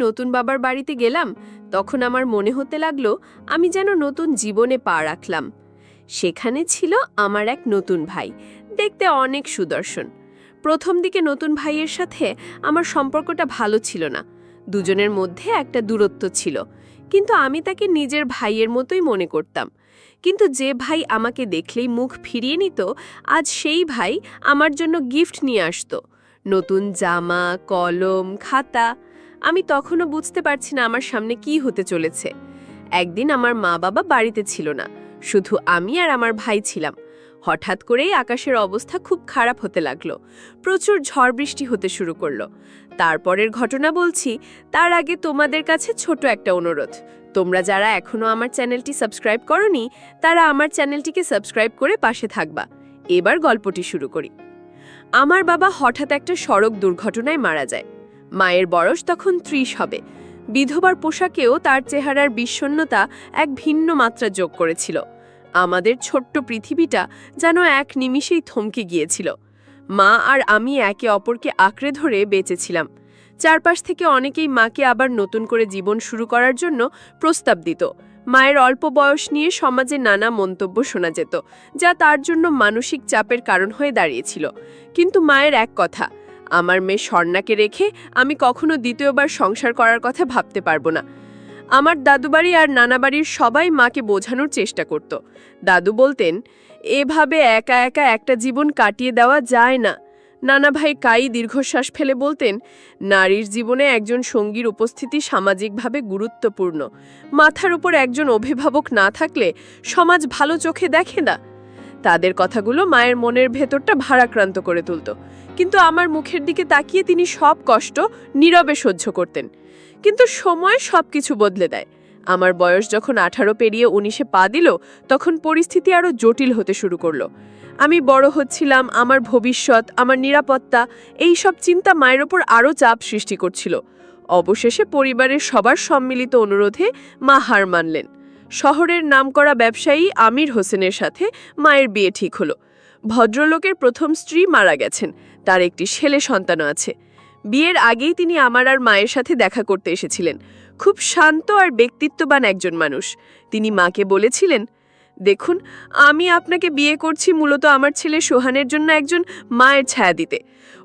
নতুন বাবার বাড়িতে গেলাম, তখন আমার মনে হতে লাগলো আমি যেন নতুন জীবনে পা রাখলাম। সেখানে ছিল আমার এক নতুন ভাই, দেখতে অনেক সুদর্শন। প্রথম দিকে নতুন ভাইয়ের সাথে আমার সম্পর্কটা ভালো ছিল না, দুজনের মধ্যে একটা দূরত্ব ছিল, কিন্তু আমি তাকে নিজের ভাইয়ের মতোই মনে করতাম। কিন্তু যে ভাই আমাকে দেখলেই মুখ ফিরিয়ে নিত, আজ সেই ভাই আমার জন্য গিফট নিয়ে আসতো, নতুন জামা, কলম, খাতা। আমি তখনও বুঝতে পারছি না আমার সামনে কি হতে চলেছে। একদিন আমার মা বাবা বাড়িতে ছিল না, শুধু আমি আর আমার ভাই ছিলাম। হঠাৎ করেই আকাশের অবস্থা খুব খারাপ হতে লাগলো, প্রচুর ঝড় বৃষ্টি হতে শুরু করলো। তারপরের ঘটনা বলছি, তার আগে তোমাদের কাছে ছোট একটা অনুরোধ। তোমরা যারা এখনো আমার চ্যানেলটি সাবস্ক্রাইব করনি, তারা আমার চ্যানেলটিকে সাবস্ক্রাইব করে পাশে থাকবা। এবার গল্পটি শুরু করি। আমার বাবা হঠাৎ একটা সড়ক দুর্ঘটনায় মারা যায়। মায়ের বয়স তখন ৩০ হবে। বিধবার পোশাকেও তার চেহারার বিষণ্ণতা এক ভিন্ন মাত্রা যোগ করেছিল। আমাদের ছোট্ট পৃথিবীটা যেন এক নিমিষেই থমকে গিয়েছিল। মা আর আমি একে অপরকে আঁকড়ে ধরে বেঁচেছিলাম। চারপাশ থেকে অনেকেই মাকে আবার নতুন করে জীবন শুরু করার জন্য প্রস্তাব দিত। মায়ের অল্প বয়স নিয়ে সমাজে নানা মন্তব্য শোনা যেত, যা তার জন্য মানসিক চাপের কারণ হয়ে দাঁড়িয়েছিল। কিন্তু মায়ের এক কথা, আমার মেয়ে স্বর্ণাকে রেখে আমি কখনো দ্বিতীয়বার সংসার করার কথা ভাবতে পারবো না। আমার দাদুবাড়ি আর নানাবাড়ির সবাই মাকে বোঝানোর চেষ্টা করত। দাদু বলতেন, এভাবে একা একা একটা জীবন কাটিয়ে দেওয়া যায় না। নানা ভাই কাই দীর্ঘশ্বাস ফেলে বলতেন, নারীর জীবনে একজন সঙ্গীর উপস্থিতি সামাজিকভাবে গুরুত্বপূর্ণ। মাথার উপর একজন অভিভাবক না থাকলে সমাজ ভালো চোখে দেখে না। তাদের কথাগুলো মায়ের মনের ভেতরটা ভারাক্রান্ত করে তুলত, কিন্তু আমার মুখের দিকে তাকিয়ে তিনি সব কষ্ট নীরবে সহ্য করতেন। কিন্তু সময় সবকিছু বদলে দেয়। আমার বয়স যখন 18 পেরিয়ে 19-এ পা দিল, তখন পরিস্থিতি আরও জটিল হতে শুরু করলো। আমি বড় হচ্ছিলাম, আমার ভবিষ্যৎ, আমার নিরাপত্তা, এই সব চিন্তা মায়ের ওপর আরও চাপ সৃষ্টি করছিল। অবশেষে পরিবারের সবার সম্মিলিত অনুরোধে মা হার মানলেন। শহরের নামকরা ব্যবসায়ী আমির হোসেনের সাথে মায়ের বিয়ে ঠিক হলো। ভদ্রলোকের প্রথম স্ত্রী মারা গেছেন, তার একটি ছেলে সন্তানও আছে। বিয়ের আগেই তিনি আমার আর মায়ের সাথে দেখা করতে এসেছিলেন। খুব শান্ত আর ব্যক্তিত্ববান একজন মানুষ। তিনি মাকে বলেছিলেন, দেখুন, আমি আপনাকে বিয়ে করছি মূলত আমার ছেলে সোহানের জন্য একজন মায়ের ছায়া দিতে।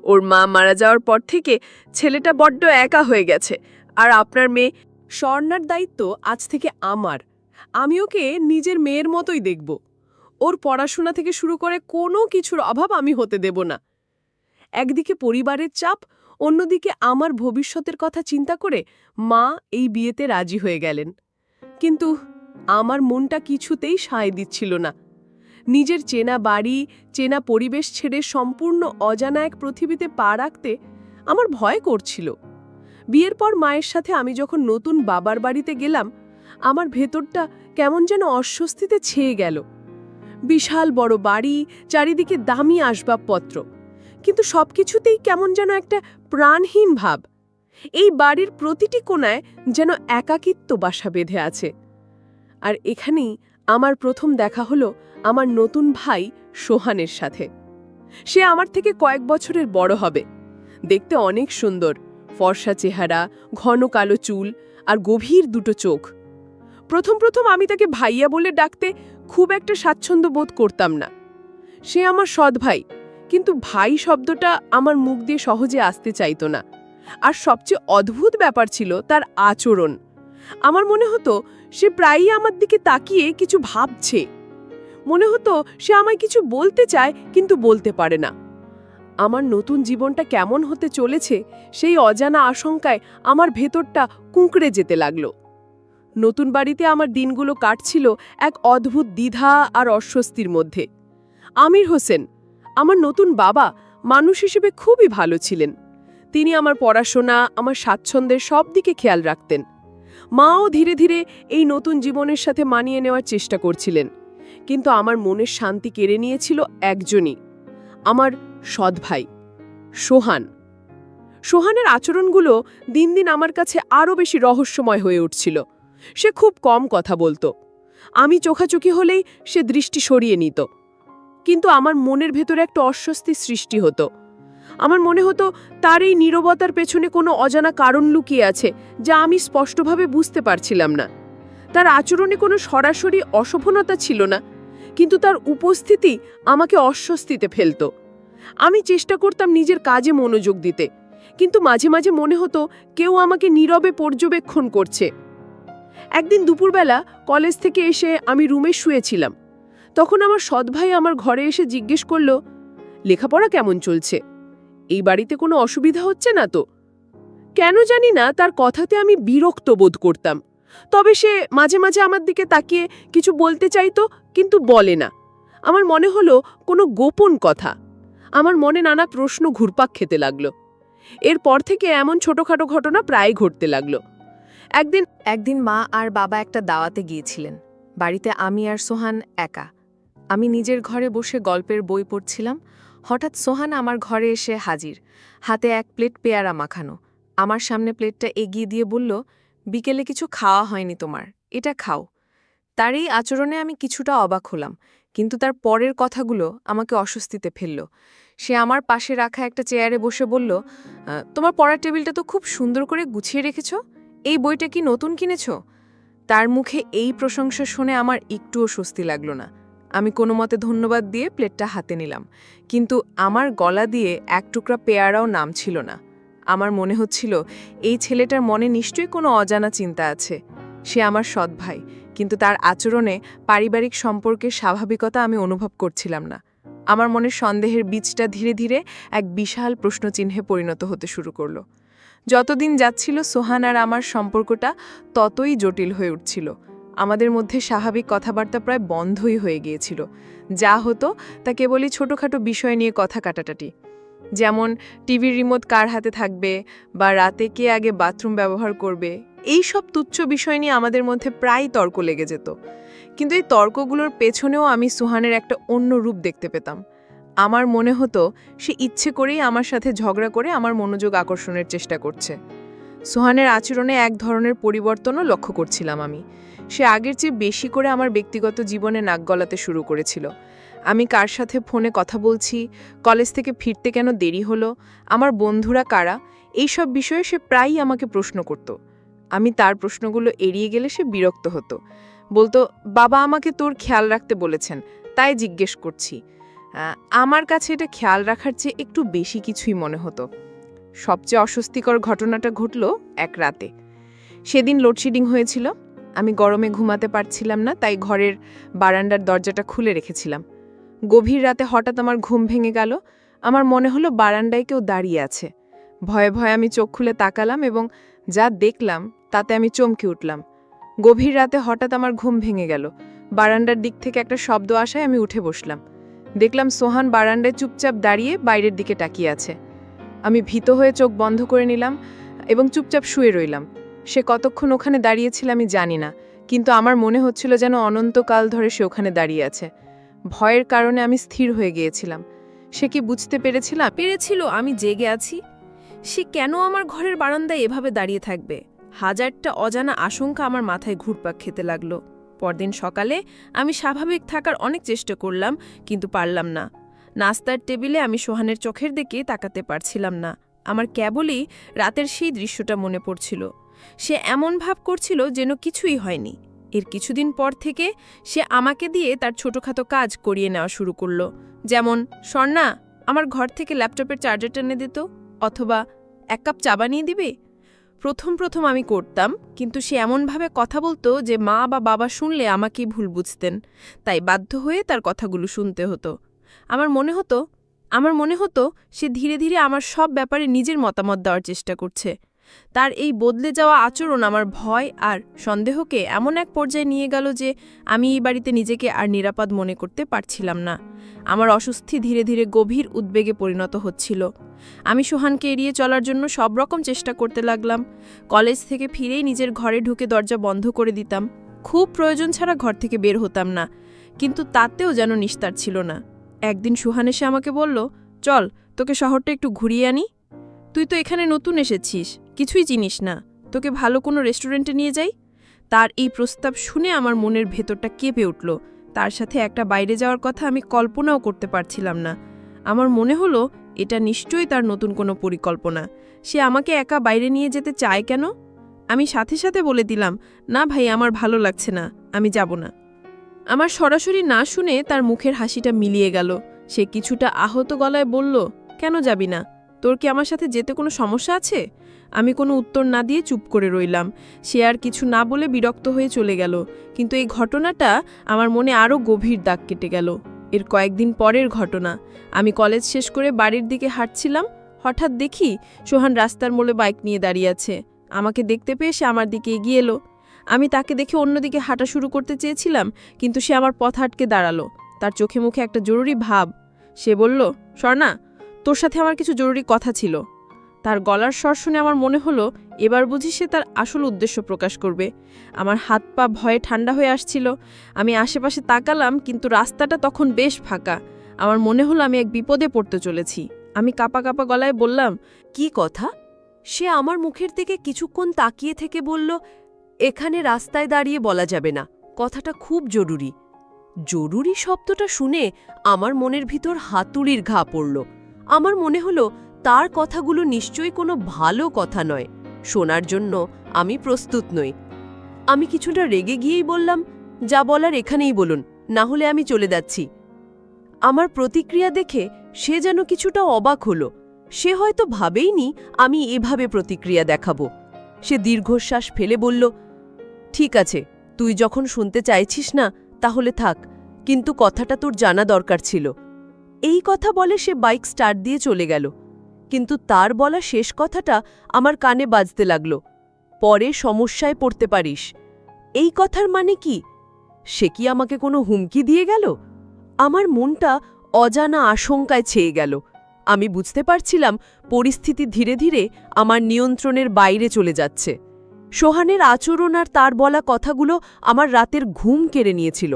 ওর মা মারা যাওয়ার পর থেকে ছেলেটা বড্ড একা হয়ে গেছে, আর আপনার মেয়ে স্বর্ণার দায়িত্ব আজ থেকে আমার। আমি ওকে নিজের মেয়ের মতোই দেখব। ওর পড়াশোনা থেকে শুরু করে কোনো কিছুর অভাব আমি হতে দেব না। একদিকে পরিবারের চাপ, অন্যদিকে আমার ভবিষ্যতের কথা চিন্তা করে মা এই বিয়েতে রাজি হয়ে গেলেন। কিন্তু আমার মনটা কিছুতেই সায় দিচ্ছিল না। নিজের চেনা বাড়ি, চেনা পরিবেশ ছেড়ে সম্পূর্ণ অজানা এক পৃথিবীতে পা রাখতে আমার ভয় করছিল। বিয়ের পর মায়ের সাথে আমি যখন নতুন বাবার বাড়িতে গেলাম, আমার ভেতরটা কেমন যেন অস্বস্তিতে ছেয়ে গেল। বিশাল বড় বাড়ি, চারিদিকে দামি আসবাবপত্র, কিন্তু সবকিছুতেই কেমন যেন একটা প্রাণহীন ভাব। এই বাড়ির প্রতিটি কোণায় যেন একাকিত্ব বাসা বেঁধে আছে। আর এখানেই আমার প্রথম দেখা হলো আমার নতুন ভাই সোহানের সাথে। সে আমার থেকে কয়েক বছরের বড় হবে। দেখতে অনেক সুন্দর, ফর্সা চেহারা, ঘন কালো চুল আর গভীর দুটো চোখ। প্রথম আমি তাকে ভাইয়া বলে ডাকতে খুব একটা স্বাচ্ছন্দ্য বোধ করতাম না। সে আমার সৎ ভাই, কিন্তু ভাই শব্দটা আমার মুখ দিয়ে সহজে আসতে চাইতো না। আর সবচেয়ে অদ্ভুত ব্যাপার ছিল তার আচরণ। আমার মনে হতো সে প্রায়ই আমার দিকে তাকিয়ে কিছু ভাবছে। মনে হতো সে আমায় কিছু বলতে চায়, কিন্তু বলতে পারে না। আমার নতুন জীবনটা কেমন হতে চলেছে সেই অজানা আশঙ্কায় আমার ভেতরটা কুঁকড়ে যেতে লাগলো। নতুন বাড়িতে আমার দিনগুলো কাটছিল এক অদ্ভুত দ্বিধা আর অস্বস্তির মধ্যে। আমির হোসেন, আমার নতুন বাবা, মানুষ হিসেবে খুবই ভালো ছিলেন। তিনি আমার পড়াশোনা, আমার স্বাচ্ছন্দ্যের সব দিকে খেয়াল রাখতেন। মাও ধীরে ধীরে এই নতুন জীবনের সাথে মানিয়ে নেওয়ার চেষ্টা করছিলেন। কিন্তু আমার মনের শান্তি কেড়ে নিয়েছিল একজনই, আমার সৎ ভাই সোহান। সোহানের আচরণগুলো দিন দিন আমার কাছে আরও বেশি রহস্যময় হয়ে উঠছিল। সে খুব কম কথা বলতো। আমি চোখাচোখি হলেই সে দৃষ্টি সরিয়ে নিত। কিন্তু আমার মনের ভেতরে একটা অস্বস্তি সৃষ্টি হতো। আমার মনে হতো তার এই নীরবতার পেছনে কোনো অজানা কারণ লুকিয়ে আছে যা আমি স্পষ্টভাবে বুঝতে পারছিলাম না। তার আচরণে কোনো সরাসরি অশোভনতা ছিল না, কিন্তু তার উপস্থিতি আমাকে অস্বস্তিতে ফেলত। আমি চেষ্টা করতাম নিজের কাজে মনোযোগ দিতে, কিন্তু মাঝে মাঝে মনে হতো কেউ আমাকে নীরবে পর্যবেক্ষণ করছে। একদিন দুপুরবেলা কলেজ থেকে এসে আমি রুমে শুয়েছিলাম। তখন আমার সৎ ভাই আমার ঘরে এসে জিজ্ঞেস করল, লেখাপড়া কেমন চলছে? এই বাড়িতে কোনো অসুবিধা হচ্ছে না তো? কেন জানি না তার কথাতে আমি বিরক্ত বোধ করতাম। তবে সে মাঝে মাঝে আমার দিকে তাকিয়ে কিছু বলতে চাইতো, কিন্তু বলে না। আমার মনে হলো কোনো গোপন কথা। আমার মনে নানা প্রশ্ন ঘুরপাক খেতে লাগলো। এরপর থেকে এমন ছোটখাটো ঘটনা প্রায় ঘটতে লাগলো। একদিন মা আর বাবা একটা দাওয়াতে গিয়েছিলেন। বাড়িতে আমি আর সোহান একা। আমি নিজের ঘরে বসে গল্পের বই পড়ছিলাম। হঠাৎ সোহান আমার ঘরে এসে হাজির, হাতে এক প্লেট পেয়ারা মাখানো। আমার সামনে প্লেটটা এগিয়ে দিয়ে বলল, বিকেলে কিছু খাওয়া হয়নি তোমার, এটা খাও। তার এই আচরণে আমি কিছুটা অবাক হলাম, কিন্তু তার পরের কথাগুলো আমাকে অস্বস্তিতে ফেলল। সে আমার পাশে রাখা একটা চেয়ারে বসে বলল, তোমার পড়ার টেবিলটা তো খুব সুন্দর করে গুছিয়ে রেখেছ, এই বইটা কি নতুন কিনেছ? তার মুখে এই প্রশংসা শুনে আমার একটুও স্বস্তি লাগল না। আমি কোনো মতে ধন্যবাদ দিয়ে প্লেটটা হাতে নিলাম, কিন্তু আমার গলা দিয়ে এক টুকরা পেয়ারাও নামছিল না। আমার মনে হচ্ছিল এই ছেলেটার মনে নিশ্চয়ই কোনো অজানা চিন্তা আছে। সে আমার সৎ ভাই, কিন্তু তার আচরণে পারিবারিক সম্পর্কের স্বাভাবিকতা আমি অনুভব করছিলাম না। আমার মনের সন্দেহের বীজটা ধীরে ধীরে এক বিশাল প্রশ্নচিহ্নে পরিণত হতে শুরু করল। যতদিন যাচ্ছিল সোহান আর আমার সম্পর্কটা ততই জটিল হয়ে উঠছিল। আমাদের মধ্যে স্বাভাবিক কথাবার্তা প্রায় বন্ধই হয়ে গিয়েছিল। যা হতো তা কেবলই ছোটোখাটো বিষয় নিয়ে কথা কাটাটাটি, যেমন টিভির রিমোট কার হাতে থাকবে বা রাতে কে আগে বাথরুম ব্যবহার করবে। এই সব তুচ্ছ বিষয় নিয়ে আমাদের মধ্যে প্রায় তর্ক লেগে যেত। কিন্তু এই তর্কগুলোর পেছনেও আমি সোহানের একটা অন্য রূপ দেখতে পেতাম। আমার মনে হতো সে ইচ্ছে করেই আমার সাথে ঝগড়া করে আমার মনোযোগ আকর্ষণের চেষ্টা করছে। সোহানের আচরণে এক ধরনের পরিবর্তনও লক্ষ্য করছিলাম আমি। সে আগের চেয়ে বেশি করে আমার ব্যক্তিগত জীবনে নাক গলাতে শুরু করেছিল। আমি কার সাথে ফোনে কথা বলছি, কলেজ থেকে ফিরতে কেন দেরি হলো, আমার বন্ধুরা কারা, এইসব বিষয়ে সে প্রায়ই আমাকে প্রশ্ন করত। আমি তার প্রশ্নগুলো এড়িয়ে গেলে সে বিরক্ত হতো। বলতো, বাবা আমাকে তোর খেয়াল রাখতে বলেছেন, তাই জিজ্ঞেস করছি। আমার কাছে এটা খেয়াল রাখার চেয়ে একটু বেশি কিছুই মনে হতো। সবচেয়ে অস্বস্তিকর ঘটনাটা ঘটল এক রাতে। সেদিন লোডশেডিং হয়েছিল। আমি গরমে ঘুমাতে পারছিলাম না, তাই ঘরের বারান্দার দরজাটা খুলে রেখেছিলাম। গভীর রাতে হঠাৎ আমার ঘুম ভেঙে গেল। আমার মনে হলো বারান্দায় কেউ দাঁড়িয়ে আছে। ভয়ে ভয়ে আমি চোখ খুলে তাকালাম এবং যা দেখলাম তাতে আমি চমকে উঠলাম। গভীর রাতে হঠাৎ আমার ঘুম ভেঙে গেল। বারান্দার দিক থেকে একটা শব্দ আসায় আমি উঠে বসলাম। দেখলাম সোহান বারান্দায় চুপচাপ দাঁড়িয়ে বাইরের দিকে তাকিয়ে আছে। আমি ভীত হয়ে চোখ বন্ধ করে নিলাম এবং চুপচাপ শুয়ে রইলাম। সে কতক্ষণ ওখানে দাঁড়িয়েছিল আমি জানি না, কিন্তু আমার মনে হচ্ছিল যেন অনন্তকাল ধরে সে ওখানে দাঁড়িয়ে আছে। ভয়ের কারণে আমি স্থির হয়ে গিয়েছিলাম। সে কি বুঝতে পেরেছিল আমি জেগে আছি? সে কেন আমার ঘরের বারান্দায় এভাবে দাঁড়িয়ে থাকবে? হাজারটা অজানা আশঙ্কা আমার মাথায় ঘুরপাক খেতে লাগলো। পরদিন সকালে আমি স্বাভাবিক থাকার অনেক চেষ্টা করলাম, কিন্তু পারলাম না। নাস্তার টেবিলে আমি সোহানের চোখের দিকে তাকাতে পারছিলাম না। আমার কেবলই রাতের সেই দৃশ্যটা মনে পড়ছিল। সে এমন ভাব করছিল যেন কিছুই হয়নি। এর কিছুদিন পর থেকে সে আমাকে দিয়ে তার ছোটখাটো কাজ করিয়ে নেওয়া শুরু করল, যেমন, স্বর্ণা, আমার ঘর থেকে ল্যাপটপের চার্জারটা এনে দিত, অথবা এক কাপ চা বানিয়ে দিবে। প্রথম আমি করতাম, কিন্তু সে এমনভাবে কথা বলতো যে মা বা বাবা শুনলে আমাকেই ভুল বুঝতেন। তাই বাধ্য হয়ে তার কথাগুলো শুনতে হতো। আমার মনে হতো সে ধীরে ধীরে আমার সব ব্যাপারে নিজের মতামত দেওয়ার চেষ্টা করছে। তার এই বদলে যাওয়া আচরণ আমার ভয় আর সন্দেহকে এমন এক পর্যায়ে নিয়ে গেল যে আমি এই বাড়িতে নিজেকে আর নিরাপদ মনে করতে পারছিলাম না। আমার অস্বস্তি ধীরে ধীরে গভীর উদ্বেগে পরিণত হচ্ছিল। আমি সোহানকে এড়িয়ে চলার জন্য সব রকম চেষ্টা করতে লাগলাম। কলেজ থেকে ফিরেই নিজের ঘরে ঢুকে দরজা বন্ধ করে দিতাম। খুব প্রয়োজন ছাড়া ঘর থেকে বের হতাম না, কিন্তু তাতেও যেন নিস্তার ছিল না। একদিন সোহান এসে আমাকে বলল, চল, তোকে শহরটা একটু ঘুরিয়ে আনি। তুই তো এখানে নতুন এসেছিস, কিছুই চিনিস না, তোকে ভালো কোনো রেস্টুরেন্টে নিয়ে যাই। তার এই প্রস্তাব শুনে আমার মনের ভেতরটা কেঁপে উঠল। তার সাথে একটা বাইরে যাওয়ার কথা আমি কল্পনাও করতে পারছিলাম না। আমার মনে হলো এটা নিশ্চয়ই তার নতুন কোনো পরিকল্পনা। সে আমাকে একা বাইরে নিয়ে যেতে চায় কেন? আমি সাথে সাথে বলে দিলাম, না ভাই, আমার ভালো লাগছে না, আমি যাব না। আমার সরাসরি না শুনে তার মুখের হাসিটা মিলিয়ে গেল। সে কিছুটা আহত গলায় বলল, কেন যাবি না? তোর কি আমার সাথে যেতে কোনো সমস্যা আছে? আমি কোনো উত্তর না দিয়ে চুপ করে রইলাম। সে আর কিছু না বলে বিরক্ত হয়ে চলে গেল। কিন্তু এই ঘটনাটা আমার মনে আরও গভীর দাগ কেটে গেল। এর কয়েকদিন পরের ঘটনা। আমি কলেজ শেষ করে বাড়ির দিকে হাঁটছিলাম। হঠাৎ দেখি সোহান রাস্তার মোড়ে বাইক নিয়ে দাঁড়িয়ে আছে। আমাকে দেখতে পেয়ে সে আমার দিকে এগিয়ে এলো। আমি তাকে দেখে অন্যদিকে হাঁটা শুরু করতে চেয়েছিলাম, কিন্তু সে আমার পথ আটকে দাঁড়ালো। তার চোখে মুখে একটা জরুরি ভাব। সে বলল, স্বর্ণা, তোর সাথে আমার কিছু জরুরি কথা ছিল। তার গলার স্বর শুনে আমার মনে হলো এবার বুঝি সে তার আসল উদ্দেশ্য প্রকাশ করবে। আমার হাত পা ভয়ে ঠান্ডা হয়ে আসছিল। আমি আশেপাশে তাকালাম, কিন্তু রাস্তাটা তখন বেশ ফাঁকা। আমার মনে হলো আমি এক বিপদে পড়তে চলেছি। আমি কাঁপা কাঁপা গলায় বললাম, কি কথা? সে আমার মুখের দিকে কিছুক্ষণ তাকিয়ে থেকে বলল, এখানে রাস্তায় দাঁড়িয়ে বলা যাবে না, কথাটা খুব জরুরি। জরুরি শব্দটা শুনে আমার মনের ভিতর হাতুড়ির ঘা পড়ল। আমার মনে হলো তার কথাগুলো নিশ্চয়ই কোনো ভালো কথা নয়। শোনার জন্য আমি প্রস্তুত নই। আমি কিছুটা রেগে গিয়েই বললাম, যা বলার এখানেই বলুন, না হলে আমি চলে যাচ্ছি। আমার প্রতিক্রিয়া দেখে সে যেন কিছুটা অবাক হলো। সে হয়তো ভাবেইনি আমি এভাবে প্রতিক্রিয়া দেখাবো। সে দীর্ঘশ্বাস ফেলে বলল, ঠিক আছে, তুই যখন শুনতে চাইছিস না তাহলে থাক, কিন্তু কথাটা তোর জানা দরকার ছিল। এই কথা বলে সে বাইক স্টার্ট দিয়ে চলে গেল। কিন্তু তার বলা শেষ কথাটা আমার কানে বাজতে লাগল, পরে সমস্যায় পড়তে পারিস। এই কথার মানে কি? সে কি আমাকে কোনো হুমকি দিয়ে গেল? আমার মনটা অজানা আশঙ্কায় ছেয়ে গেল। আমি বুঝতে পারছিলাম পরিস্থিতি ধীরে ধীরে আমার নিয়ন্ত্রণের বাইরে চলে যাচ্ছে। সোহানের আচরণ আর তার বলা কথাগুলো আমার রাতের ঘুম কেড়ে নিয়েছিল।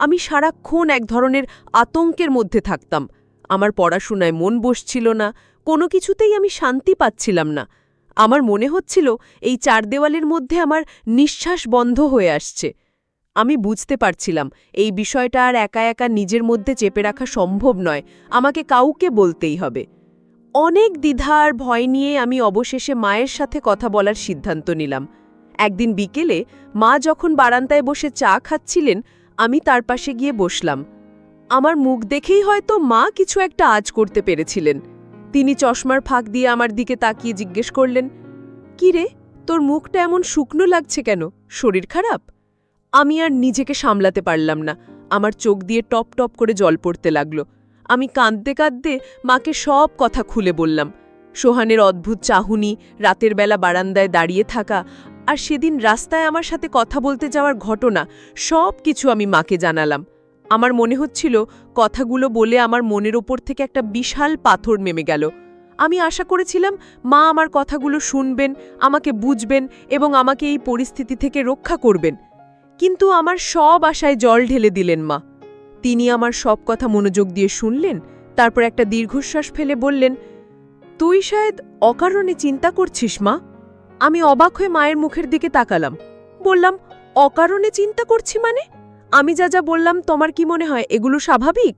আমি সারাক্ষণ এক ধরনের আতঙ্কের মধ্যে থাকতাম। আমার পড়াশোনায় মন বসছিল না, কোনো কিছুতেই আমি শান্তি পাচ্ছিলাম না। আমার মনে হচ্ছিল এই চার দেওয়ালের মধ্যে আমার নিঃশ্বাস বন্ধ হয়ে আসছে। আমি বুঝতে পারছিলাম এই বিষয়টা আর একা একা নিজের মধ্যে চেপে রাখা সম্ভব নয়, আমাকে কাউকে বলতেই হবে। অনেক দ্বিধা আর ভয় নিয়ে আমি অবশেষে মায়ের সাথে কথা বলার সিদ্ধান্ত নিলাম। একদিন বিকেলে মা যখন বারান্দায় বসে চা খাচ্ছিলেন, আমি তার পাশে গিয়ে বসলাম। আমার মুখ দেখেই হয়তো মা কিছু একটা আঁচ করতে পেরেছিলেন। তিনি চশমার ফাঁক দিয়ে আমার দিকে তাকিয়ে জিজ্ঞেস করলেন, কি রে, তোর মুখটা এমন শুকনো লাগছে কেন? শরীর খারাপ? আমি আর নিজেকে সামলাতে পারলাম না। আমার চোখ দিয়ে টপ টপ করে জল পড়তে লাগলো। আমি কাঁদতে কাঁদতে মাকে সব কথা খুলে বললাম। সোহানের অদ্ভুত চাহনি, রাতের বেলা বারান্দায় দাঁড়িয়ে থাকা, আর সেদিন রাস্তায় আমার সাথে কথা বলতে যাওয়ার ঘটনা, সব কিছু আমি মাকে জানালাম। আমার মনে হচ্ছিল কথাগুলো বলে আমার মনের ওপর থেকে একটা বিশাল পাথর নেমে গেল। আমি আশা করেছিলাম মা আমার কথাগুলো শুনবেন, আমাকে বুঝবেন এবং আমাকে এই পরিস্থিতি থেকে রক্ষা করবেন। কিন্তু আমার সব আশায় জল ঢেলে দিলেন মা। তিনি আমার সব কথা মনোযোগ দিয়ে শুনলেন, তারপর একটা দীর্ঘশ্বাস ফেলে বললেন, তুই শায়দ অকারণে চিন্তা করছিস মা। আমি অবাক হয়ে মায়ের মুখের দিকে তাকালাম। বললাম, অকারণে চিন্তা করছি মানে? আমি যা যা বললাম তোমার কি মনে হয় এগুলো স্বাভাবিক?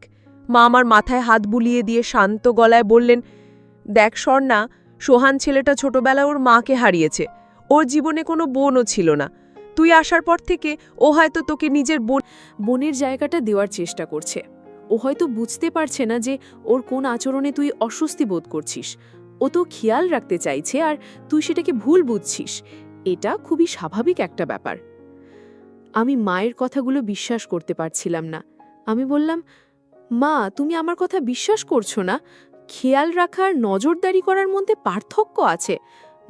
মা আমার মাথায় হাত বুলিয়ে দিয়ে শান্ত গলায় বললেন, দেখ স্বর্ণা, সোহান ছেলেটা ছোটবেলায় ওর মাকে হারিয়েছে। ওর জীবনে কোনো বোনও ছিল না। তুই আসার পর থেকে ও হয়তো তোকে নিজের বোনের জায়গাটা দেওয়ার চেষ্টা করছে। ও হয়তো বুঝতে পারছে না যে ওর কোন আচরণে তুই অস্বস্তি বোধ করছিস। ও তো খেয়াল রাখতে চাইছে আর তুই সেটাকে ভুল বুঝছিস। এটা খুবই স্বাভাবিক একটা ব্যাপার। আমি মায়ের কথাগুলো বিশ্বাস করতে পারছিলাম না। আমি বললাম, মা, তুমি আমার কথা বিশ্বাস করছো না? খেয়াল রাখার নজরদারি করার মধ্যে পার্থক্য আছে।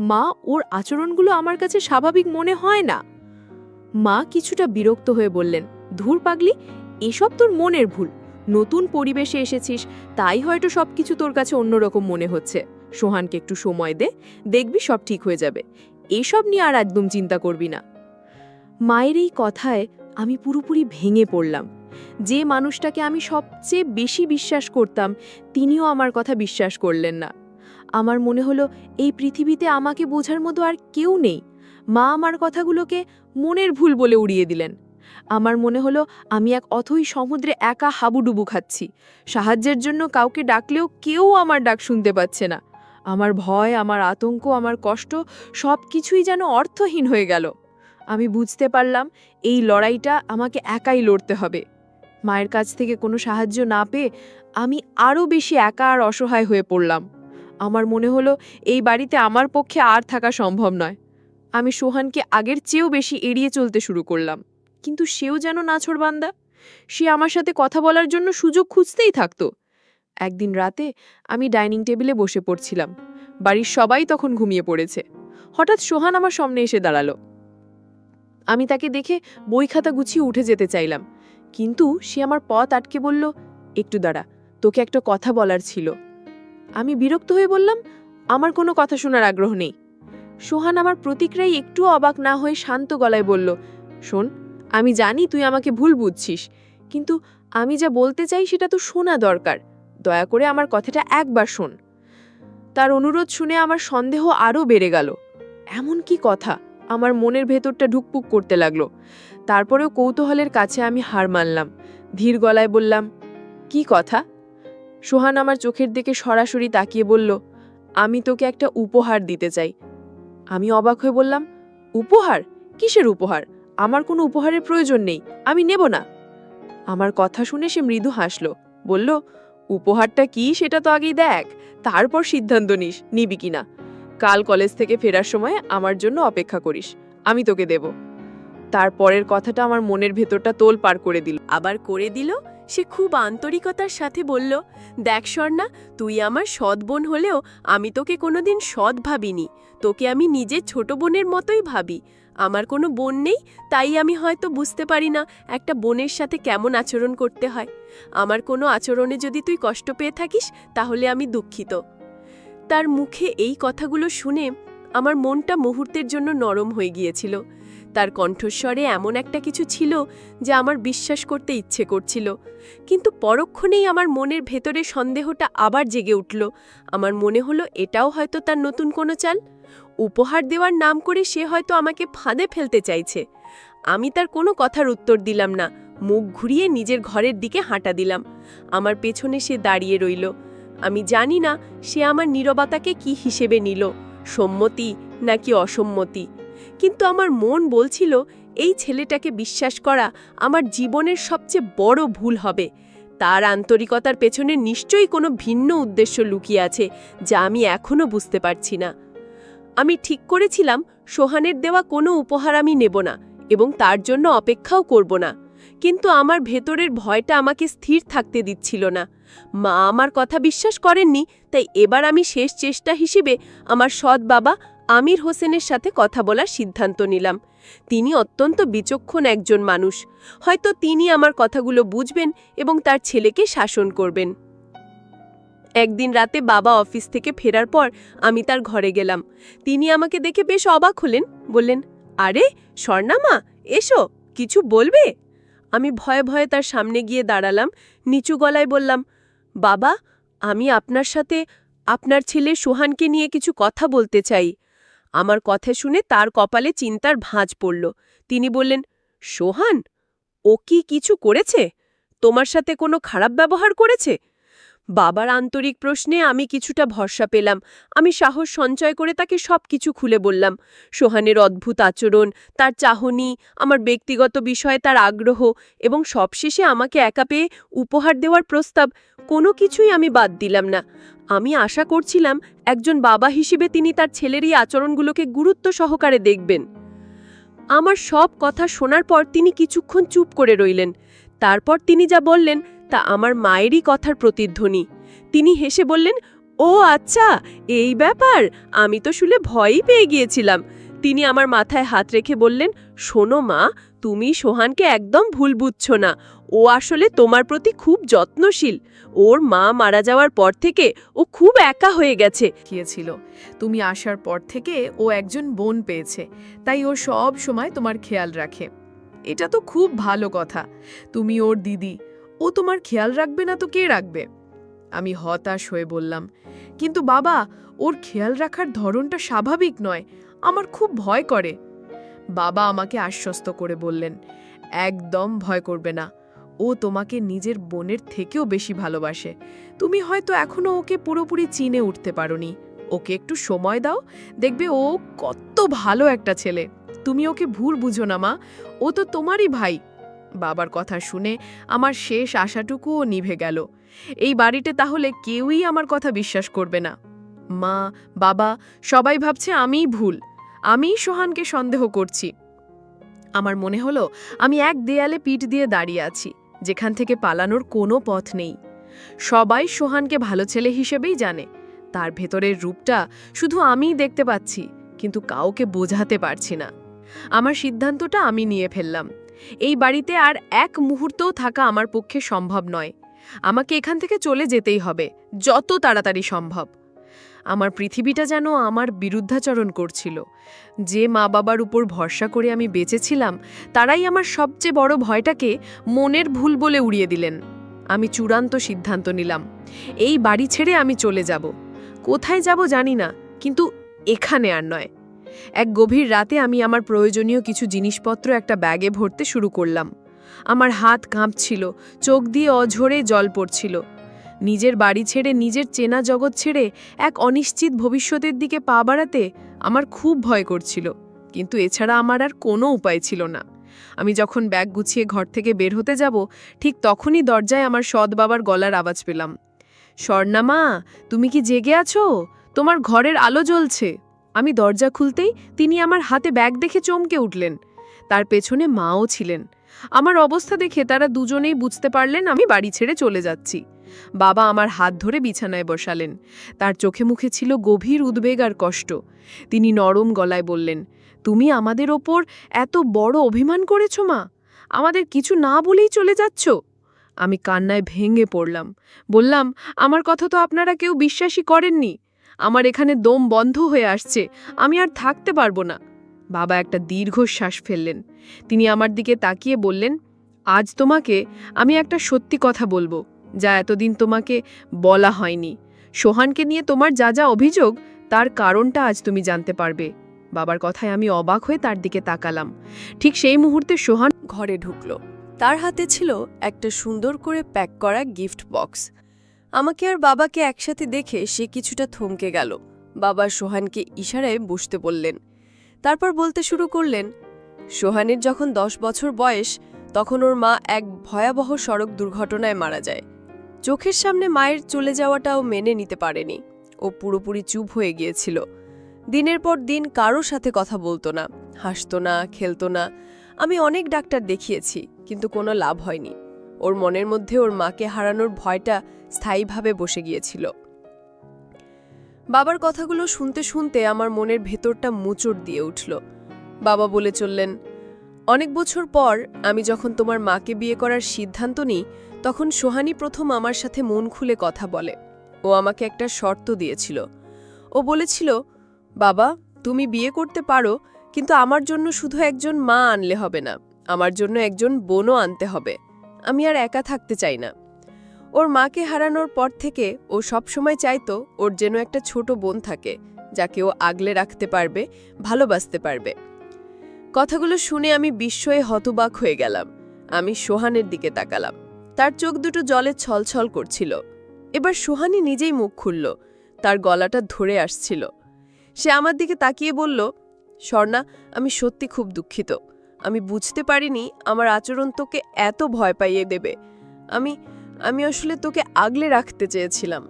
মা, ওর আচরণগুলো আমার কাছে স্বাভাবিক মনে হয় না। মা কিছুটা বিরক্ত হয়ে বললেন, ধুর পাগলি, এসব তোর মনের ভুল। নতুন পরিবেশে এসেছিস, তাই হয়তো সবকিছু তোর কাছে অন্যরকম মনে হচ্ছে। সোহানকে একটু সময় দে, দেখবি সব ঠিক হয়ে যাবে। এসব নিয়ে আর একদম চিন্তা করবি না। মায়ের এই কথায় আমি পুরোপুরি ভেঙে পড়লাম। যে মানুষটাকে আমি সবচেয়ে বেশি বিশ্বাস করতাম, তিনিও আমার কথা বিশ্বাস করলেন না। আমার মনে হলো এই পৃথিবীতে আমাকে বোঝার মতো আর কেউ নেই। মা আমার কথাগুলোকে মনের ভুল বলে উড়িয়ে দিলেন। আমার মনে হলো আমি এক অথই সমুদ্রে একা হাবুডুবু খাচ্ছি। সাহায্যের জন্য কাউকে ডাকলেও কেউ আমার ডাক শুনতে পাচ্ছে না। আমার ভয়, আমার আতঙ্ক, আমার কষ্ট সব কিছুই যেন অর্থহীন হয়ে গেল। আমি বুঝতে পারলাম এই লড়াইটা আমাকে একাই লড়তে হবে। মায়ের কাছ থেকে কোনো সাহায্য না পেয়ে আমি আরও বেশি একা আর অসহায় হয়ে পড়লাম। আমার মনে হলো এই বাড়িতে আমার পক্ষে আর থাকা সম্ভব নয়। আমি সোহানকে আগের চেয়েও বেশি এড়িয়ে চলতে শুরু করলাম, কিন্তু সেও যেন নাছোড়বান্দা। সে আমার সাথে কথা বলার জন্য সুযোগ খুঁজতেই থাকতো। একদিন রাতে আমি ডাইনিং টেবিলে বসে পড়ছিলাম। বাড়ির সবাই তখন ঘুমিয়ে পড়েছে। হঠাৎ সোহান আমার সামনে এসে দাঁড়ালো। আমি তাকে দেখে বই খাতা গুছিয়ে উঠে যেতে চাইলাম, কিন্তু সে আমার পথ আটকে বলল, একটু দাঁড়া, তোকে একটা কথা বলার ছিল। আমি বিরক্ত হয়ে বললাম, আমার কোনো কথা শোনার আগ্রহ নেই। সোহান আমার প্রতিক্রিয়ায় একটু অবাক না হয়ে শান্ত গলায় বলল, শোন, আমি জানি তুই আমাকে ভুল বুঝছিস, কিন্তু আমি যা বলতে চাই সেটা তো শোনা দরকার। দয়া করে আমার কথাটা একবার শোন। তার অনুরোধ শুনে আমার সন্দেহ আরও বেড়ে গেল। এমন কি কথা? আমার মনের ভেতরটা ঢুকপুক করতে লাগলো। তারপরেও কৌতূহলের কাছে আমি হার মানলাম। ধীর গলায় বললাম, কি কথা? সোহান আমার চোখের দিকে সরাসরি তাকিয়ে বলল, আমি তোকে একটা উপহার দিতে চাই। আমি অবাক হয়ে বললাম, উপহার? কিসের উপহার? আমার কোনো উপহারের প্রয়োজন নেই, আমি নেব না। আমার কথা শুনে সে মৃদু হাসল, বলল, উপহারটা কি সেটা তো আগেই দেখ, তারপর সিদ্ধান্ত নিবি কিনা। কাল কলেজ থেকে ফেরার সময় আমার জন্য অপেক্ষা করিস, আমি তোকে দেব। তারপরের কথাটা আমার মনের ভেতরটা তোল পার করে দিল। আবার করে দিল। সে খুব আন্তরিকতার সাথে বলল, দেখ স্বর্ণা, তুই আমার সৎ বোন হলেও আমি তোকে কোনোদিন সৎ ভাবিনি। তোকে আমি নিজের ছোট বোনের মতোই ভাবি। আমার কোনো বোন নেই, তাই আমি হয়তো বুঝতে পারি না একটা বোনের সাথে কেমন আচরণ করতে হয়। আমার কোনো আচরণে যদি তুই কষ্ট পেয়ে থাকিস তাহলে আমি দুঃখিত। তার মুখে এই কথাগুলো শুনে আমার মনটা মুহূর্তের জন্য নরম হয়ে গিয়েছিল। তার কণ্ঠস্বরে এমন একটা কিছু ছিল যা আমার বিশ্বাস করতে ইচ্ছে করছিল, কিন্তু পরক্ষণেই আমার মনের ভেতরে সন্দেহটা আবার জেগে উঠল। আমার মনে হলো এটাও হয়তো তার নতুন কোনো চাল। উপহার দেওয়ার নাম করে সে হয়তো আমাকে ফাঁদে ফেলতে চাইছে। আমি তার কোনো কথার উত্তর দিলাম না। মুখ ঘুরিয়ে নিজের ঘরের দিকে হাঁটা দিলাম। আমার পেছনে সে দাঁড়িয়ে রইল। আমি জানি না সে আমার নীরবতাকে কি হিসেবে নিল, সম্মতি নাকি অসম্মতি। কিন্তু আমার মন বলছিল এই ছেলেটাকে বিশ্বাস করা আমার জীবনের সবচেয়ে বড় ভুল হবে। তার আন্তরিকতার পেছনে নিশ্চয়ই কোনো ভিন্ন উদ্দেশ্য লুকিয়ে আছে যা আমি এখনো বুঝতে পারছি না। আমি ঠিক করেছিলাম সোহানের দেওয়া কোনো উপহার আমি নেব না এবং তার জন্য অপেক্ষাও করব না, কিন্তু আমার ভেতরের ভয়টা আমাকে স্থির থাকতে দিচ্ছিল না। মা আমার কথা বিশ্বাস করেননি, তাই এবার আমি শেষ চেষ্টা হিসেবে আমার সৎ বাবা আমির হোসেনের সাথে কথা বলার সিদ্ধান্ত নিলাম। তিনি অত্যন্ত বিচক্ষণ একজন মানুষ। হয়তো তিনি আমার কথাগুলো বুঝবেন এবং তার ছেলেকে শাসন করবেন। একদিন রাতে বাবা অফিস থেকে ফেরার পর আমি তার ঘরে গেলাম। তিনি আমাকে দেখে বেশ অবাক হলেন, বললেন, আরে স্বর্ণা মা, এসো, কিছু বলবে? আমি ভয়ে ভয়ে তার সামনে গিয়ে দাঁড়ালাম। নিচু গলায় বললাম, বাবা, আমি আপনার সাথে আপনার ছেলে সোহানকে নিয়ে কিছু কথা বলতে চাই। আমার কথা শুনে তার কপালে চিন্তার ভাঁজ পড়ল। তিনি বললেন, সোহান? ও কি কিছু করেছে? তোমার সাথে কোনো খারাপ ব্যবহার করেছে? বাবার আন্তরিক প্রশ্নে আমি কিছুটা ভরসা পেলাম। আমি সাহস সঞ্চয় করে তাকে সবকিছু খুলে বললাম। সোহানের অদ্ভুত আচরণ, তার চাহনি, আমার ব্যক্তিগত বিষয়ে তার আগ্রহ এবং সবশেষে আমাকে একা পেয়ে উপহার দেওয়ার প্রস্তাব, কোনো কিছুই আমি বাদ দিলাম না। আমি আশা করছিলাম একজন বাবা হিসেবে তিনি তার ছেলের এই আচরণগুলোকে গুরুত্ব সহকারে দেখবেন। আমার সব কথা শোনার পর তিনি কিছুক্ষণ চুপ করে রইলেন। তারপর তিনি যা বললেন তা আমার মায়েরই কথার প্রতিধ্বনি। তিনি হেসে বললেন, ও আচ্ছা, এই ব্যাপার, আমি তো শুনে ভয়ই পেয়ে গিয়েছিলাম। তিনি আমার মাথায় হাত রেখে বললেন, শোনো মা, তুমি সোহানকে একদম ভুল বুঝছো না। ও আসলে তোমার প্রতি খুব যত্নশীল। ওর মা মারা যাওয়ার পর থেকে ও খুব একা হয়ে গেছে। গিয়েছিল, তুমি আসার পর থেকে ও একজন বোন পেয়েছে, তাই ও সব সময় তোমার খেয়াল রাখে। এটা তো খুব ভালো কথা। তুমি ওর দিদি, ও তোমার খেয়াল রাখবে না তো কে রাখবে? আমি হতাশ হয়ে বললাম, কিন্তু বাবা, ওর খেয়াল রাখার ধরনটা স্বাভাবিক নয়, আমার খুব ভয় করে। বাবা আমাকে আশ্বস্ত করে বললেন, একদম ভয় করবে না। ও তোমাকে নিজের বোনের থেকেও বেশি ভালোবাসে। তুমি হয়তো এখনো ওকে পুরোপুরি চিনে উঠতে পারোনি। ওকে একটু সময় দাও, দেখবে ও কত ভালো একটা ছেলে। তুমি ওকে ভুল বুঝো না মা, ও তো তোমারই ভাই। বাবার কথা শুনে আমার শেষ আশাটুকুও নিভে গেল। এই বাড়িতে তাহলে কেউই আমার কথা বিশ্বাস করবে না। মা, বাবা সবাই ভাবছে আমিই ভুল, আমিই সোহানকে সন্দেহ করছি। আমার মনে হলো আমি এক দেয়ালে পিঠ দিয়ে দাঁড়িয়ে আছি, যেখান থেকে পালানোর কোনো পথ নেই। সবাই সোহানকে ভালো ছেলে হিসেবেই জানে, তার ভেতরের রূপটা শুধু আমিই দেখতে পাচ্ছি, কিন্তু কাউকে বোঝাতে পারছি না। আমার সিদ্ধান্তটা আমি নিয়ে ফেললাম। এই বাড়িতে আর এক মুহূর্তও থাকা আমার পক্ষে সম্ভব নয়। আমাকে এখান থেকে চলে যেতেই হবে, যত তাড়াতাড়ি সম্ভব। আমার পৃথিবীটা যেন আমার বিরুদ্ধাচরণ করছিল। যে মা বাবার উপর ভরসা করে আমি বেঁচেছিলাম, তারাই আমার সবচেয়ে বড় ভয়টাকে মনের ভুল বলে উড়িয়ে দিলেন। আমি চূড়ান্ত সিদ্ধান্ত নিলাম, এই বাড়ি ছেড়ে আমি চলে যাব। কোথায় যাব জানি না, কিন্তু এখানে আর নয়। এক গভীর রাতে আমি আমার প্রয়োজনীয় কিছু জিনিসপত্র একটা ব্যাগে ভরতে শুরু করলাম। আমার হাত কাঁপছিল, চোখ দিয়ে অঝরে জল পড়ছিল। নিজের বাড়ি ছেড়ে, নিজের চেনা জগৎ ছেড়ে এক অনিশ্চিত ভবিষ্যতের দিকে পা বাড়াতে আমার খুব ভয় করছিল, কিন্তু এছাড়া আমার আর কোনো উপায় ছিল না। আমি যখন ব্যাগ গুছিয়ে ঘর থেকে বের হতে যাব, ঠিক তখনই দরজায় আমার সৎ বাবার গলার আওয়াজ পেলাম। স্বর্ণা মা, তুমি কি জেগে আছো? তোমার ঘরের আলো জ্বলছে। আমি দরজা খুলতেই তিনি আমার হাতে ব্যাগ দেখে চমকে উঠলেন। তার পেছনে মাও ছিলেন। আমার অবস্থা দেখে তারা দুজনেই বুঝতে পারলেন আমি বাড়ি ছেড়ে চলে যাচ্ছি। বাবা আমার হাত ধরে বিছানায় বসালেন। তার চোখে মুখে ছিল গভীর উদ্বেগ আর কষ্ট। তিনি নরম গলায় বললেন, তুমি আমাদের ওপর এত বড় অভিমান করেছ মা? আমাদের কিছু না বলেই চলে যাচ্ছ? আমি কান্নায় ভেঙে পড়লাম। বললাম, আমার কথা তো আপনারা কেউ বিশ্বাসই করেননি। আমার এখানে দম বন্ধ হয়ে আসছে, আমি আর থাকতে পারবো না। বাবা একটা দীর্ঘশ্বাস ফেললেন। তিনি আমার দিকে তাকিয়ে বললেন, আজ তোমাকে আমি একটা সত্যি কথা বলবো, যা এতদিন তোমাকে বলা হয়নি। সোহানকে নিয়ে তোমার যা যা অভিযোগ, তার কারণটা আজ তুমি জানতে পারবে। বাবার কথায় আমি অবাক হয়ে তার দিকে তাকালাম। ঠিক সেই মুহূর্তে সোহান ঘরে ঢুকল। তার হাতে ছিল একটা সুন্দর করে প্যাক করা গিফট বক্স। আমাকে আর বাবাকে একসাথে দেখে সে কিছুটা থমকে গেল। বাবা সোহানকে ইশারায় বসতে বললেন। তারপর বলতে শুরু করলেন, সোহানের যখন 10 বছর বয়স, তখন ওর মা এক ভয়াবহ সড়ক দুর্ঘটনায় মারা যায়। চোখের সামনে মায়ের চলে যাওয়াটাও মেনে নিতে পারেনি। ও পুরোপুরি চুপ হয়ে গিয়েছিল। দিনের পর দিন কারোর সাথে কথা বলতো না, হাসতো না, খেলতো না। আমি অনেক ডাক্তার দেখিয়েছি, কিন্তু কোনো লাভ হয়নি। ওর মনের মধ্যে ওর মাকে হারানোর ভয়টা স্থায়ীভাবে বসে গিয়েছিল। বাবার কথাগুলো শুনতে শুনতে আমার মনের ভেতরটা মোচড় দিয়ে উঠল। বাবা বলে চললেন, অনেক বছর পর আমি যখন তোমার মাকে বিয়ে করার সিদ্ধান্ত নিই, তখন সোহানি প্রথম আমার সাথে মন খুলে কথা বলে। ও আমাকে একটা শর্ত দিয়েছিল। ও বলেছিল, বাবা, তুমি বিয়ে করতে পারো, কিন্তু আমার জন্য শুধু একজন মা আনলে হবে না, আমার জন্য একজন বোনও আনতে হবে। আমি আর একা থাকতে চাই না। ওর মাকে হারানোর পর থেকে ও সবসময় চাইতো ওর যেন একটা ছোট বোন থাকে, যাকে ও আগলে রাখতে পারবে, ভালোবাসতে পারবে। কথাগুলো শুনে আমি বিস্ময়ে হতবাক হয়ে গেলাম। আমি সোহানের দিকে তাকালাম। তার চোখ দুটো জলে ছলছল করছিল। এবার সোহানি নিজেই মুখ খুলল। তার গলাটা ধরে আসছিল। সে আমার দিকে তাকিয়ে বলল, স্বর্ণা, আমি সত্যি খুব দুঃখিত। আমি বুঝতে পারিনি আমার আচরণ তোকে এত ভয় পাইয়ে দেবে। আমি আসলে তোকে আগলে রাখতে চেয়েছিলাম।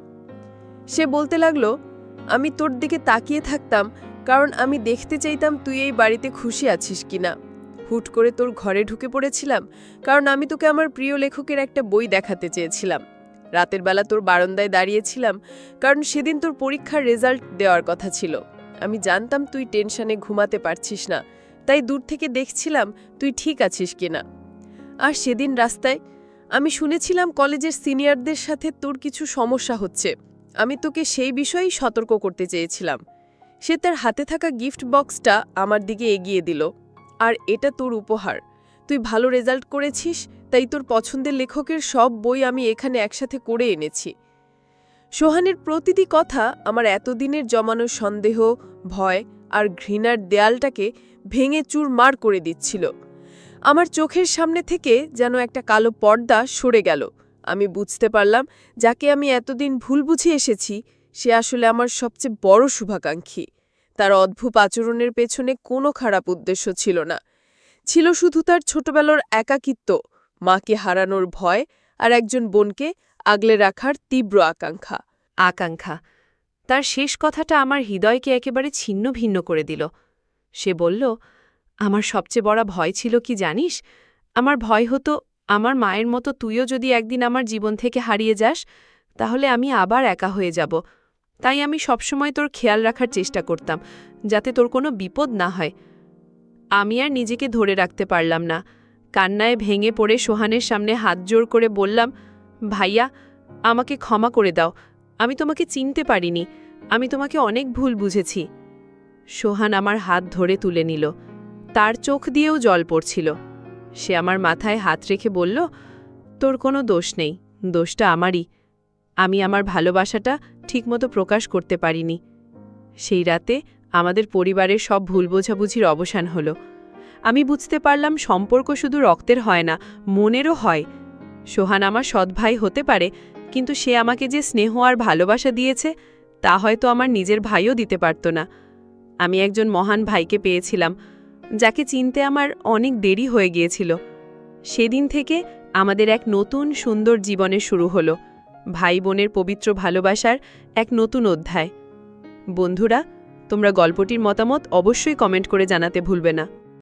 সে বলতে লাগলো, আমি তোর দিকে তাকিয়ে থাকতাম কারণ আমি দেখতে চাইতাম তুই এই বাড়িতে খুশি আছিস কিনা। হুট করে তোর ঘরে ঢুকে পড়েছিলাম কারণ আমি তোকে আমার প্রিয় লেখকের একটা বই দেখাতে চেয়েছিলাম। রাতের বেলা তোর বারান্দায় দাঁড়িয়েছিলাম কারণ সেদিন তোর পরীক্ষার রেজাল্ট দেওয়ার কথা ছিল। আমি জানতাম তুই টেনশনে ঘুমাতে পারছিস না, তাই দূর থেকে দেখছিলাম তুই ঠিক আছিস কিনা। আর সেদিন রাস্তায় আমি শুনেছিলাম কলেজের সিনিয়রদের সাথে তোর কিছু সমস্যা হচ্ছে। আমি তোকে সেই বিষয়েই সতর্ক করতে চেয়েছিলাম। সে তার হাতে থাকা গিফট বক্সটা আমার দিকে এগিয়ে দিল। আর এটা তোর উপহার। তুই ভালো রেজাল্ট করেছিস, তাই তোর পছন্দের লেখকের সব বই আমি এখানে একসাথে করে এনেছি। সোহানের প্রতিটি কথা আমার এতদিনের জমানো সন্দেহ, ভয় আর ঘৃণার দেয়ালটাকে ভেঙে চুরমার করে দিচ্ছিল। আমার চোখের সামনে থেকে যেন একটা কালো পর্দা সরে গেল। আমি বুঝতে পারলাম যাকে আমি এতদিন ভুল বুঝে এসেছি সে আসলে আমার সবচেয়ে বড় শুভাকাঙ্ক্ষী। তার অদ্ভুত আচরণের পেছনে কোনো খারাপ উদ্দেশ্য ছিল না, ছিল শুধু তার ছোটবেলার একাকিত্ব, মাকে হারানোর ভয় আর একজন বোনকে আগলে রাখার তীব্র আকাঙ্ক্ষা। আকাঙ্ক্ষা। তার শেষ কথাটা আমার হৃদয়কে একেবারে ছিন্ন ভিন্ন করে দিল। সে বলল, আমার সবচেয়ে বড় ভয় ছিল কি জানিস? আমার ভয় হতো আমার মায়ের মতো তুইও যদি একদিন আমার জীবন থেকে হারিয়ে যাস, তাহলে আমি আবার একা হয়ে যাব। তাই আমি সবসময় তোর খেয়াল রাখার চেষ্টা করতাম, যাতে তোর কোনো বিপদ না হয়। আমি আর নিজেকে ধরে রাখতে পারলাম না। কান্নায় ভেঙে পড়ে সোহানের সামনে হাত জোড় করে বললাম, ভাইয়া, আমাকে ক্ষমা করে দাও। আমি তোমাকে চিনতে পারিনি। আমি তোমাকে অনেক ভুল বুঝেছি। সোহান আমার হাত ধরে তুলে নিল। তার চোখ দিয়েও জল পড়ছিল। সে আমার মাথায় হাত রেখে বলল, তোর কোনো দোষ নেই, দোষটা আমারই। আমি আমার ভালোবাসাটা ঠিকমতো প্রকাশ করতে পারিনি। সেই রাতে আমাদের পরিবারের সব ভুল বোঝাবুঝির অবসান হলো। আমি বুঝতে পারলাম সম্পর্ক শুধু রক্তের হয় না, মনেরও হয়। সোহান আমার সৎ ভাই হতে পারে, কিন্তু সে আমাকে যে স্নেহ আর ভালোবাসা দিয়েছে তা হয়তো আমার নিজের ভাইও দিতে পারত না। আমি একজন মহান ভাইকে পেয়েছিলাম, যাকে চিনতে আমার অনেক দেরি হয়ে গিয়েছিল। সেদিন থেকে আমাদের এক নতুন সুন্দর জীবনের শুরু হলো, ভাই বোনের পবিত্র ভালোবাসার এক নতুন অধ্যায়। বন্ধুরা, তোমরা গল্পটির মতামত অবশ্যই কমেন্ট করে জানাতে ভুলবে না।